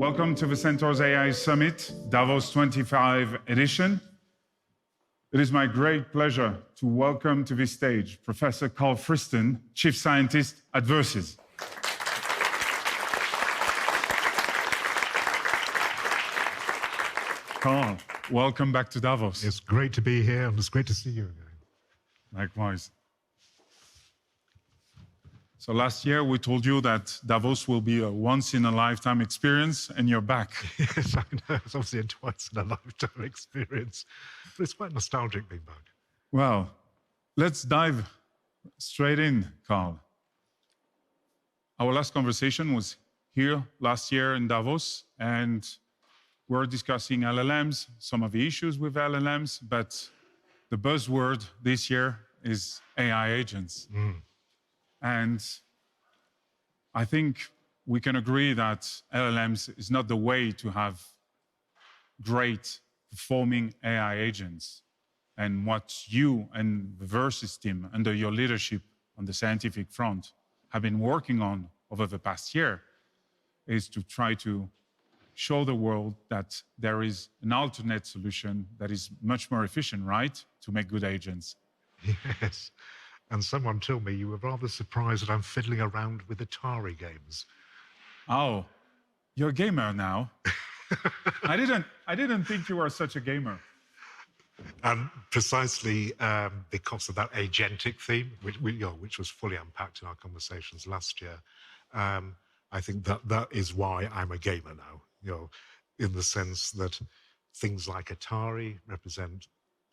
Welcome to the Centaur's AI Summit, Davos 25 edition. It is my great pleasure to welcome to this stage Professor Karl Friston, Chief Scientist at Verses. Karl, welcome back to Davos. It's great to be here, and it's great to see you again. Likewise. So last year we told you that Davos will be a once-in-a-lifetime experience, and you're back. Yes, I know. It's obviously a twice-in-a-lifetime experience, but it's quite nostalgic being back. Well, let's dive straight in, Karl. Our last conversation was here last year in Davos, and we're discussing LLMs, some of the issues with LLMs, but the buzzword this year is AI agents. And I think we can agree that LLMs is not the way to have great performing AI agents. And what you and the Versus team, under your leadership on the scientific front, have been working on over the past year is to try to show the world that there is an alternate solution that is much more efficient, right, to make good agents. Yes. And someone told me you were rather surprised that I'm fiddling around with Atari games. Oh, you're a gamer now. I didn't think you were such a gamer. And precisely because of that agentic theme, which was fully unpacked in our conversations last year, I think that is why I'm a gamer now, in the sense that things like Atari represent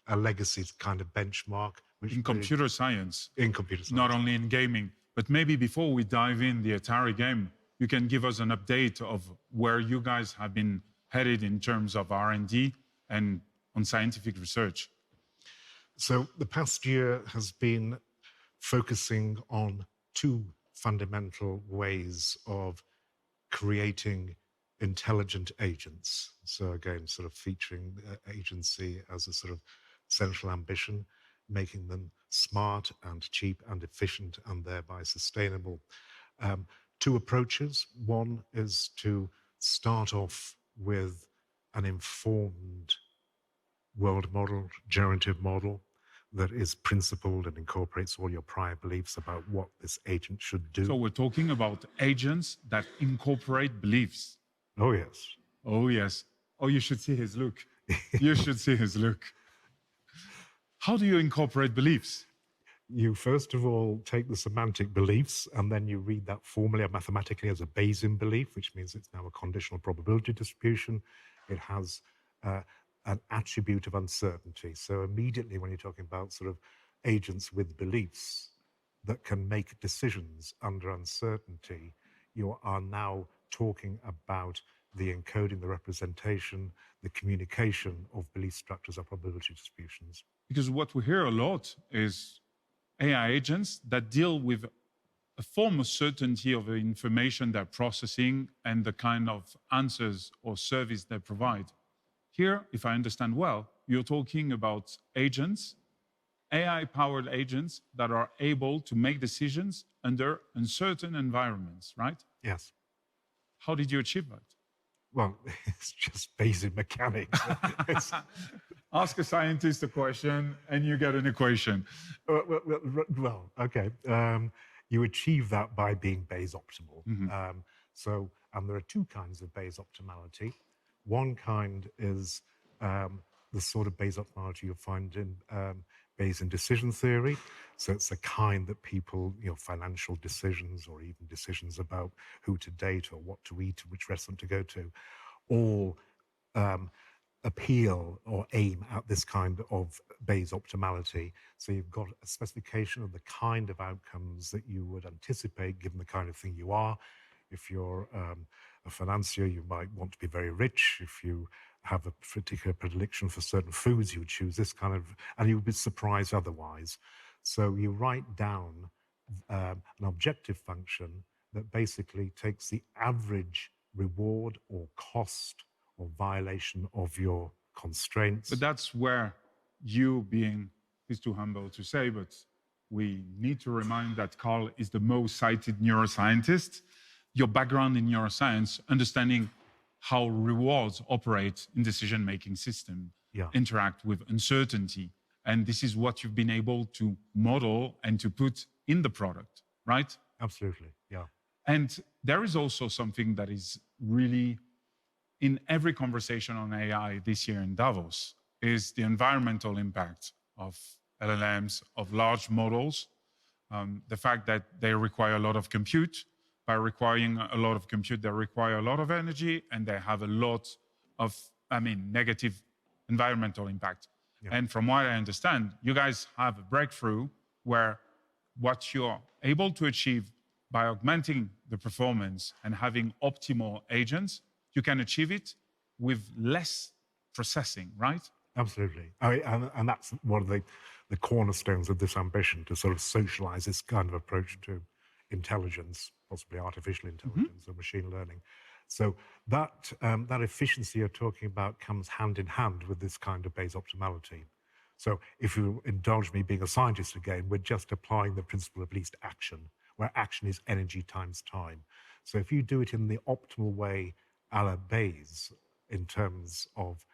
a legacy kind of benchmark. In computer science. In computer science. Not only in gaming. But maybe before we dive in the Atari game, you can give us an update of where you guys have been headed in terms of R&D and on scientific research. So the past year has been focusing on two fundamental ways of creating intelligent agents. So again, sort of featuring agency as a sort of central ambition, making them smart and cheap and efficient and thereby sustainable. Two approaches. One is to start off with an informed world model, generative model, that is principled and incorporates all your prior beliefs about what this agent should do. So we're talking about agents that incorporate beliefs. Oh, yes. Oh, yes. Oh, you should see his look. You should see his look. How do you incorporate beliefs? You first of all take the semantic beliefs, and then you read that formally or mathematically as a Bayesian belief, which means it's now a conditional probability distribution. It has an attribute of uncertainty. So immediately when you're talking about sort of agents with beliefs that can make decisions under uncertainty, you are now talking about the encoding, the representation, the communication of belief structures or probability distributions. Because what we hear a lot is AI agents that deal with a form of certainty of the information they're processing and the kind of answers or service they provide. Here, if I understand well, you're talking about agents, AI-powered agents that are able to make decisions under uncertain environments, right? Yes. How did you achieve that? Well, it's just basic mechanics. Ask a scientist a question and you get an equation. Well, okay. You achieve that by being Bayes optimal. And there are two kinds of Bayes optimality. One kind is the sort of Bayes optimality you'll find in Bayesian decision theory. So it's the kind that people, financial decisions or even decisions about who to date or what to eat, which restaurant to go to, all appeal or aim at this kind of Bayes optimality. So you've got a specification of the kind of outcomes that you would anticipate given the kind of thing you are. If you're a financier, you might want to be very rich. If you have a particular predilection for certain foods, you would choose this kind of, and you would be surprised otherwise. So you write down an objective function that basically takes the average reward or cost or violation of your constraints. But that's where you, being, he's too humble to say, but we need to remind that Karl is the most cited neuroscientist. Your background in neuroscience, understanding how rewards operate in decision-making system, Yeah. interact with uncertainty. And this is what you've been able to model and to put in the product, right? Absolutely. Yeah. And there is also something that is really in every conversation on AI this year in Davos is the environmental impact of LLMs, of large models, the fact that they require a lot of compute. By requiring a lot of compute, they require a lot of energy, and they have a lot of, negative environmental impact. Yeah. And from what I understand, you guys have a breakthrough where what you're able to achieve by augmenting the performance and having optimal agents, you can achieve it with less processing, right? Absolutely. And that's one of the cornerstones of this ambition, to sort of socialize this kind of approach to intelligence, possibly artificial intelligence or machine learning. So that efficiency you're talking about comes hand in hand with this kind of Bayes optimality. So if you indulge me being a scientist again, we're just applying the principle of least action, where action is energy times time. So if you do it in the optimal way, a la Bayes, in terms of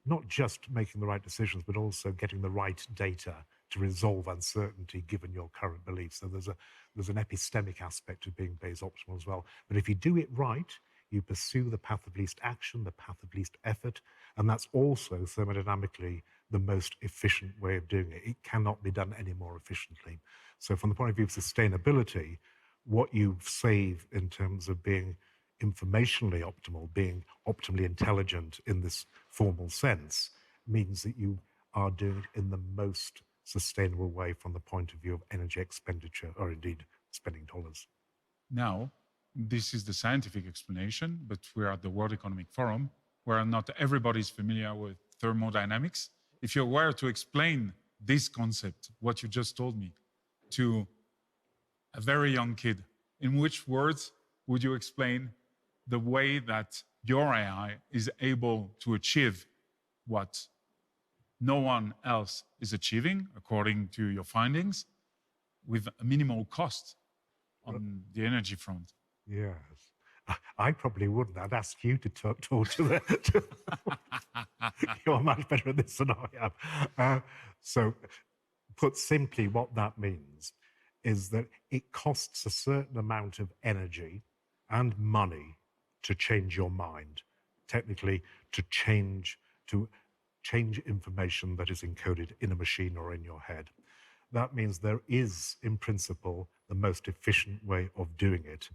not just making the right decisions, but also getting the right data to resolve uncertainty given your current beliefs. So there's an epistemic aspect of being Bayes optimal as well. But if you do it right, you pursue the path of least action, the path of least effort, and that's also thermodynamically the most efficient way of doing it. It cannot be done any more efficiently. So from the point of view of sustainability, what you save in terms of being informationally optimal, being optimally intelligent in this formal sense, means that you are doing it in the most sustainable way from the point of view of energy expenditure, or indeed spending dollars. Now, this is the scientific explanation, but we're at the World Economic Forum, where not everybody is familiar with thermodynamics. If you were to explain this concept, what you just told me, to a very young kid, in which words would you explain the way that your AI is able to achieve what no one else is achieving, according to your findings, with a minimal cost on the energy front? Yes. I probably wouldn't. I'd ask you to talk to the... You're much better at this than I am. So put simply, what that means is that it costs a certain amount of energy and money to change your mind, technically to change information that is encoded in a machine or in your head. That means there is, in principle, the most efficient way of doing it.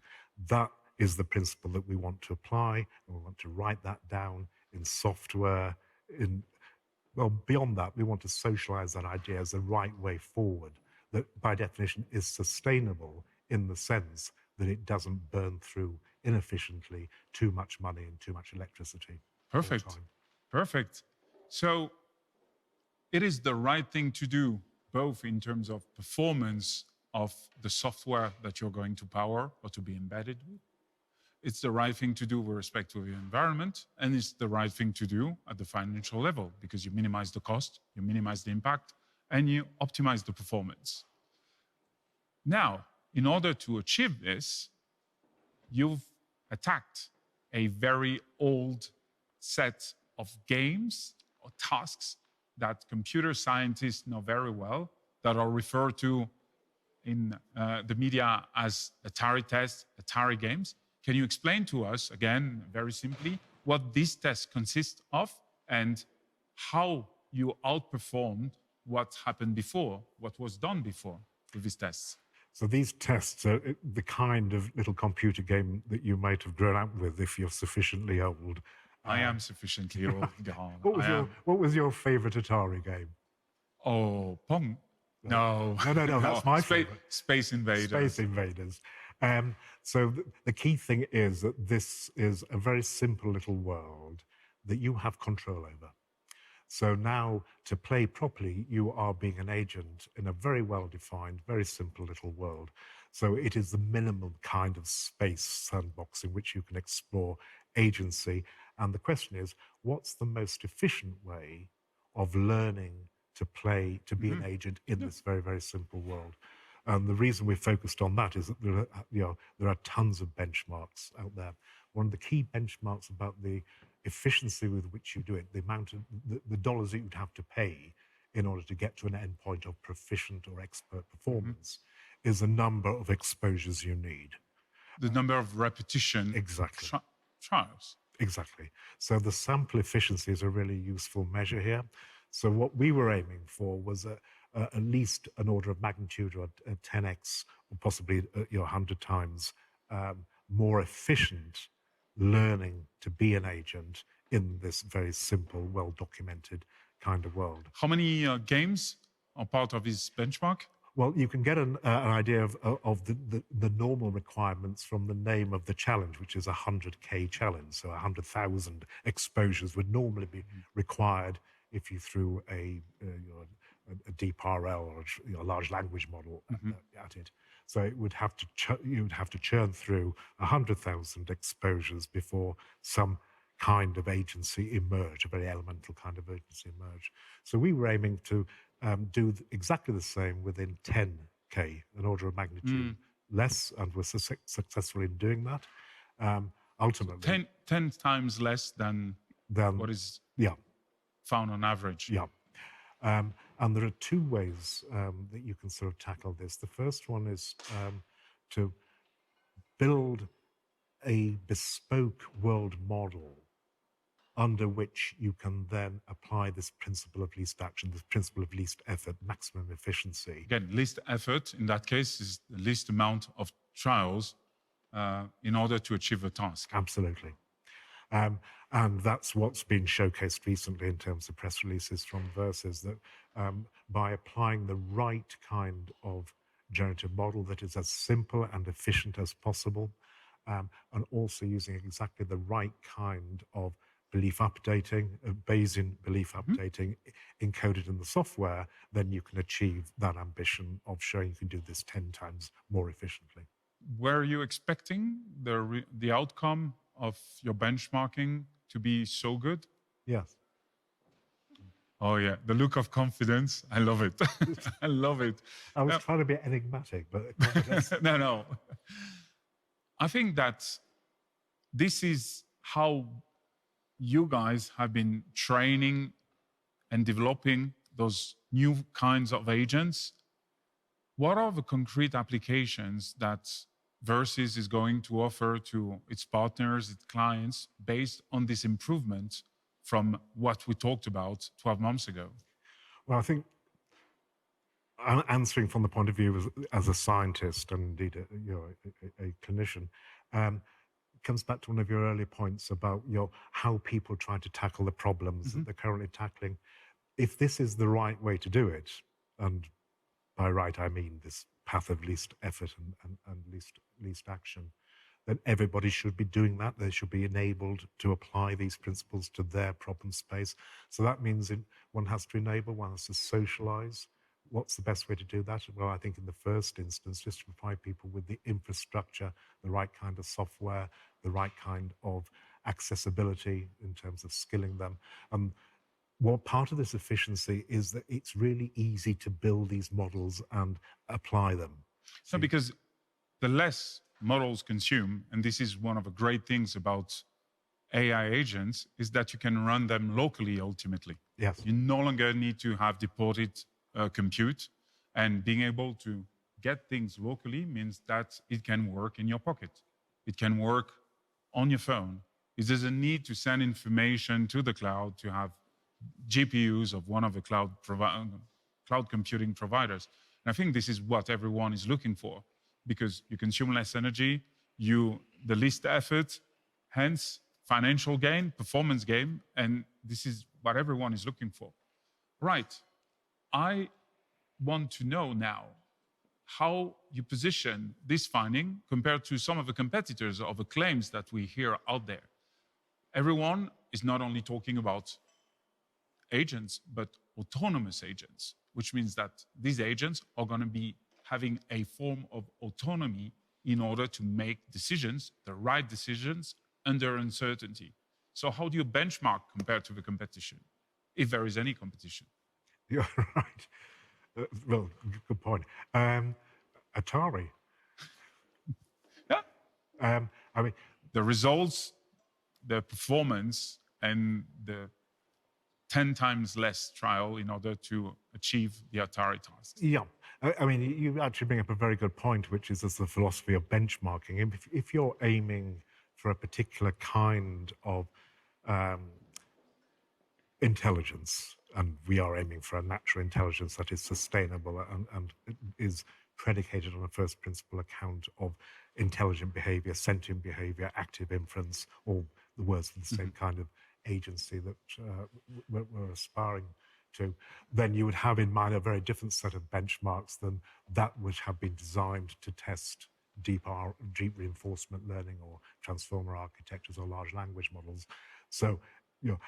That is the principle that we want to apply, and we want to write that down in software. Well, beyond that, we want to socialize that idea as the right way forward, that by definition is sustainable in the sense that it doesn't burn through inefficiently too much money and too much electricity. Perfect. Perfect. So it is the right thing to do, both in terms of performance of the software that you're going to power or to be embedded with. It's the right thing to do with respect to the environment, and it's the right thing to do at the financial level, because you minimize the cost, you minimize the impact, and you optimize the performance. Now, in order to achieve this, you've attacked a very old set of games or tasks that computer scientists know very well, that are referred to in the media as Atari tests, Atari games. Can you explain to us, again, very simply, what these tests consist of and how you outperformed what happened before, what was done before with these tests? So these tests are the kind of little computer game that you might have grown up with if you're sufficiently old. I am sufficiently old. What was your favorite Atari game? Oh, Pong. No, that's my favorite. Space Invaders. Space Invaders. So the key thing is that this is a very simple little world that you have control over. So now, to play properly, you are being an agent in a very well-defined, very simple little world. So it is the minimum kind of space sandbox in which you can explore agency. And the question is, what's the most efficient way of learning to play, to be an agent in this very, very simple world? And the reason we focused on that is that there are tons of benchmarks out there. One of the key benchmarks about the efficiency with which you do it, the amount of the dollars that you'd have to pay in order to get to an endpoint of proficient or expert performance, is the number of exposures you need. The number of repetition Exactly. trials. Exactly. So the sample efficiency is a really useful measure here. So what we were aiming for was at least an order of magnitude or a 10x or possibly 100 times more efficient learning to be an agent in this very simple, well-documented kind of world. How many games are part of this benchmark? Well, you can get an idea of the normal requirements from the name of the challenge, which is a 100K challenge. So 100,000 exposures would normally be required if you threw a deep RL or a large language model at it. So it would have to you would have to churn through 100,000 exposures before some kind of agency emerge, a very elemental kind of agency emerge. So we were aiming to do exactly the same within 10K, an order of magnitude less, and we're successful in doing that. Ultimately, 10 times less than what is found on average. Yeah. And there are two ways that you can sort of tackle this. The first one is to build a bespoke world model under which you can then apply this principle of least action, this principle of least effort, maximum efficiency. Again, least effort in that case is the least amount of trials in order to achieve a task. Absolutely. And that's what's been showcased recently in terms of press releases from Verses, that by applying the right kind of generative model that is as simple and efficient as possible, and also using exactly the right kind of belief updating, Bayesian belief updating encoded in the software, then you can achieve that ambition of showing you can do this 10 times more efficiently. Were you expecting the outcome of your benchmarking to be so good? Yes. Oh yeah, the look of confidence. I love it. I love it. I was trying to be enigmatic, but confidence. No. I think that this is how you guys have been training and developing those new kinds of agents. What are the concrete applications that Verses is going to offer to its partners, its clients, based on this improvement from what we talked about 12 months ago? Well, I think I'm answering from the point of view as a scientist and indeed a clinician, comes back to one of your earlier points about how people try to tackle the problems that they're currently tackling. If this is the right way to do it, and by right I mean this path of least effort and least action, then everybody should be doing that. They should be enabled to apply these principles to their problem space. So that means one has to enable, one has to socialize. What's the best way to do that? Well, I think in the first instance, just to provide people with the infrastructure, the right kind of software, the right kind of accessibility in terms of skilling them. Well, part of this efficiency is that it's really easy to build these models and apply them. So because the less models consume, and this is one of the great things about AI agents, is that you can run them locally ultimately. Yes. You no longer need to have deported compute, and being able to get things locally means that it can work in your pocket. It can work on your phone. It doesn't need to send information to the cloud to have GPUs of one of the cloud computing providers. And I think this is what everyone is looking for, because you consume less energy, the least effort, hence financial gain, performance gain, and this is what everyone is looking for. Right. I want to know now how you position this finding compared to some of the competitors of the claims that we hear out there. Everyone is not only talking about agents, but autonomous agents, which means that these agents are going to be having a form of autonomy in order to make decisions, the right decisions, under uncertainty. So how do you benchmark compared to the competition, if there is any competition? You're right. Well, good point. Atari. Yeah. I mean, The results, the performance, and the 10 times less trial in order to achieve the Atari task. yeah. I mean, you actually bring up a very good point, which is the philosophy of benchmarking. If you're aiming for a particular kind of intelligence, and we are aiming for a natural intelligence that is sustainable and is predicated on a first principle account of intelligent behavior, sentient behavior, active inference, all the words of the same kind of agency that we're aspiring to, then you would have in mind a very different set of benchmarks than that which have been designed to test deep reinforcement learning or transformer architectures or large language models. So,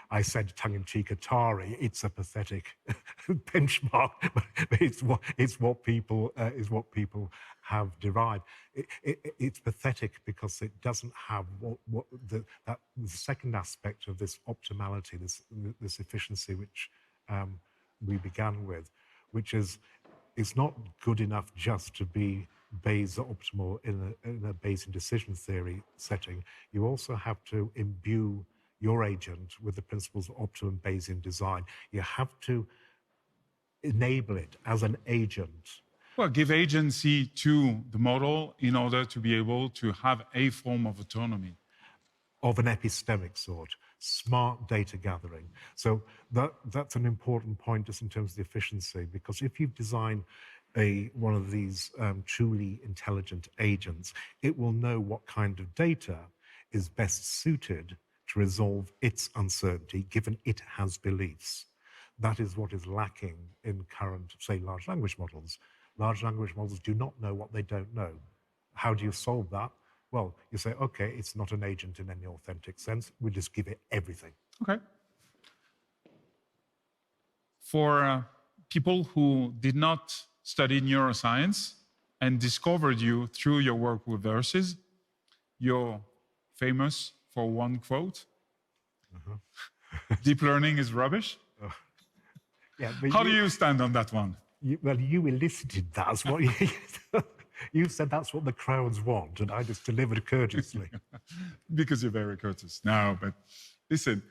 I said tongue-in-cheek Atari. It's a pathetic benchmark, but it's what people have derived. It's pathetic because it doesn't have the second aspect of this optimality, this efficiency, which we began with, which is it's not good enough just to be Bayes optimal in a Bayesian decision theory setting. You also have to imbue your agent with the principles of optimum Bayesian design. You have to enable it as an agent. Well, give agency to the model in order to be able to have a form of autonomy. Of an epistemic sort, smart data gathering. So that's an important point just in terms of the efficiency, because if you design one of these truly intelligent agents, it will know what kind of data is best suited to resolve its uncertainty, given it has beliefs. That is what is lacking in current, say, large language models. Large language models do not know what they don't know. How do you solve that? Well, you say, okay, it's not an agent in any authentic sense. We just give it everything. Okay. For people who did not study neuroscience and discovered you through your work with verses, you're famous for one quote. Deep learning is rubbish. Yeah, but How do you stand on that one? You elicited that as what you said that's what the crowds want, and I just delivered courteously. Because you're very courteous. No, but listen,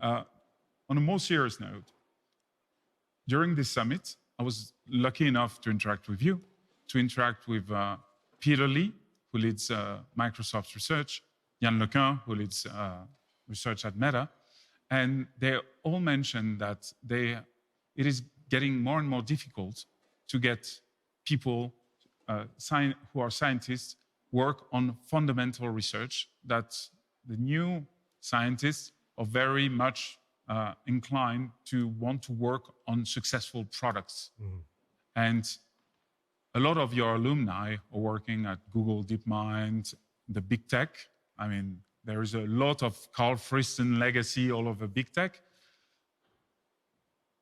on a more serious note, during this summit, I was lucky enough to interact with you, to interact with Peter Lee, who leads Microsoft research, Yann Lequin, who leads research at Meta, and they all mentioned that it is getting more and more difficult to get people who are scientists work on fundamental research, that the new scientists are very much inclined to want to work on successful products. And a lot of your alumni are working at Google, DeepMind, the big tech. I mean, there is a lot of Karl Friston legacy all over big tech.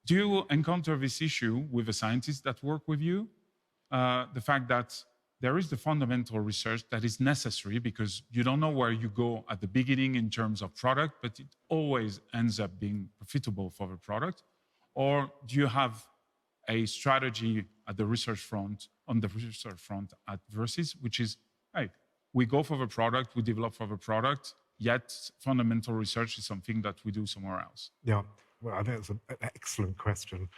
Do you encounter this issue with the scientists that work with you? The fact that there is the fundamental research that is necessary because you don't know where you go at the beginning in terms of product, but it always ends up being profitable for the product? Or do you have a strategy at the research front, at Versis, which is, hey, we go for the product, we develop for the product, yet fundamental research is something that we do somewhere else? Yeah. Well, I think it's an excellent question.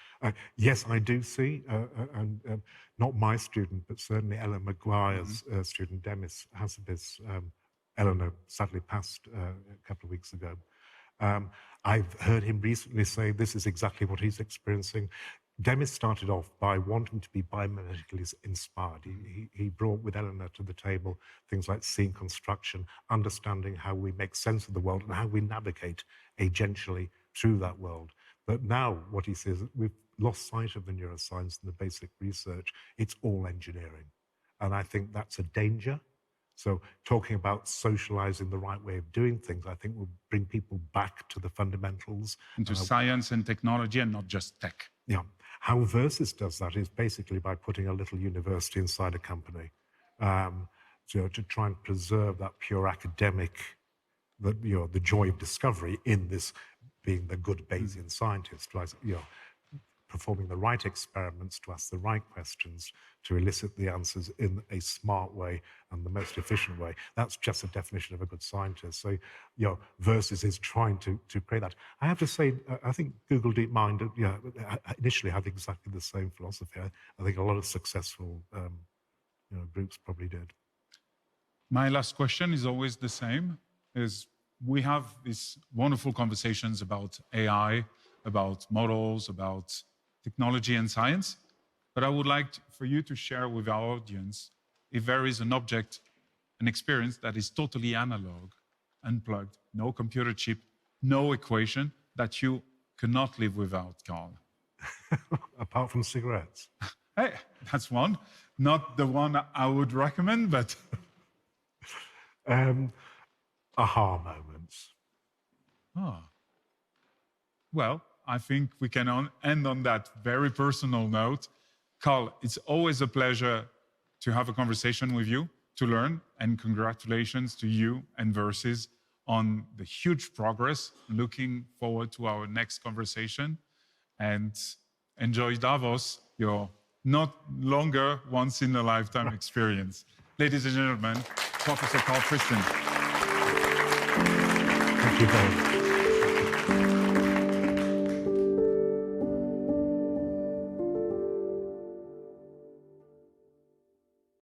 Yes, I do see, and not my student, but certainly Ellen Maguire's student, Demis Hassabis. Eleanor sadly passed a couple of weeks ago. I've heard him recently say this is exactly what he's experiencing. Demis started off by wanting to be biometrically inspired. He brought with Eleanor to the table things like scene construction, understanding how we make sense of the world and how we navigate agentially through that world. But now what he says, we've lost sight of the neuroscience and the basic research. It's all engineering. And I think that's a danger. So talking about socializing the right way of doing things, I think will bring people back to the fundamentals. Into science and technology and not just tech. Yeah. How Versis does that is basically by putting a little university inside a company to try and preserve that pure academic, the joy of discovery in this being the good Bayesian scientist, right? performing the right experiments to ask the right questions to elicit the answers in a smart way and the most efficient way. That's just a definition of a good scientist. So, Versus is trying to create that. I have to say, I think Google DeepMind, initially had exactly the same philosophy. I think a lot of successful groups probably did. My last question is always the same, is we have these wonderful conversations about AI, about models, about technology and science, but I would like for you to share with our audience if there is an object, an experience that is totally analog, unplugged, no computer chip, no equation, that you cannot live without, Karl. Apart from cigarettes. Hey, that's one. Not the one I would recommend, but... aha moments. Well, I think we can end on that very personal note. Karl, it's always a pleasure to have a conversation with you, to learn, and congratulations to you and Versus on the huge progress. Looking forward to our next conversation, and enjoy Davos, your not longer once-in-a-lifetime experience. Ladies and gentlemen, Professor Karl Friston. Thank you very much.